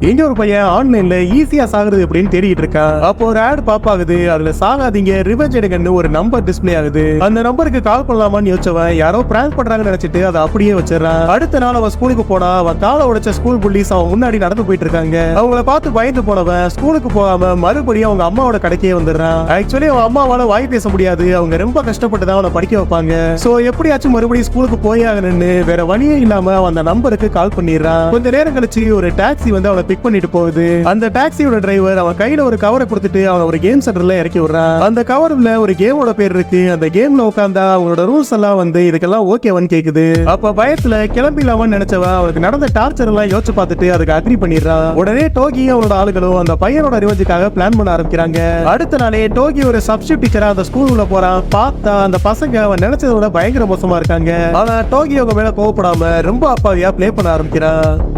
இங்க ஒரு பையன் ஆன்லைன்ல ஈஸியா சாகுறது எப்படின்னு தேடிட்டு இருக்கான். அப்போ ஒரு ஆட் பாப் ஆகுது. அதுல சாகாதீங்க ரிவெஞ்ச் எடுங்கன்னு ஒரு நம்பர் டிஸ்ப்ளே ஆகுது. அந்த நம்பருக்கு கால் பண்ணலாமான்னு யோசிச்சவன் யாரோ பிராங்க் பண்றாங்கன்னு நினைச்சிட்டு அதை அப்படியே வச்சிடறான். அடுத்த நாள் அவன் ஸ்கூலுக்கு போனா அவன் காலை உடைச்ச ஸ்கூல் புள்ளிஸ் அவன் முன்னாடி நடந்து போயிட்டு இருக்காங்க. அவங்கள பார்த்து பயந்து போனவன் ஸ்கூலுக்கு போகாம மறுபடியும் அவங்க அம்மாவோட கடைக்கே வந்துடுறான். ஆக்சுவலி அவன் அம்மாவால வாய் பேச முடியாது. அவங்க ரொம்ப கஷ்டப்பட்டு தான் அவனை படிக்க வைப்பாங்க. சோ எப்படியாச்சும் மறுபடியும் ஸ்கூலுக்கு போய் ஆகணும்னு வேற வழியே இல்லாம அவன் அந்த நம்பருக்கு கால் பண்ணிடுறான். கொஞ்ச நேரம் கழிச்சு ஒரு டாக்ஸி வந்து அவனை பிக் பண்ணிட்டு போகுது. அந்த டாக்ஸியோட டிரைவர் அவன் கையில ஒரு கவரை கொடுத்துட்டு அவன் ஒரு கேம் சென்டர்ல இறக்கி விடுறான். அந்த கவர்ல ஒரு கேமோட பேர் இருக்கு. அந்த கேம்ல உட்கார்ந்தா அவங்களோட ரூல்ஸ் எல்லாம் வந்து இதுக்கெல்லாம் ஓகேவான்னு கேக்குது. அப்ப பயத்துல கிளம்பிடலாமான்னு நினைச்சவன் அவனுக்கு நடந்த டார்ச்சர் எல்லாம் யோசிச்சு பார்த்துட்டு அதுக்கு அக்ரி பண்ணிடுறான். உடனே டோகி அவனோட ஆளுகளும் அந்த பையனோட ரிவெஞ்சுக்காக பிளான் பண்ண ஆரம்பிக்கிறாங்க. அடுத்த நாளே டோகி ஒரு சப்ஸ்டியூட் டீச்சரா அந்த ஸ்கூல் உள்ள போறான். பார்த்தா அந்த பசங்க அவன் நினைச்சதை விட பயங்கர மோசமா இருக்காங்க. ஆனா டோகி அவங்க மேல கோவப்படாம ரொம்ப அப்பாவியா பிளே பண்ண ஆரம்பிக்கிறான்.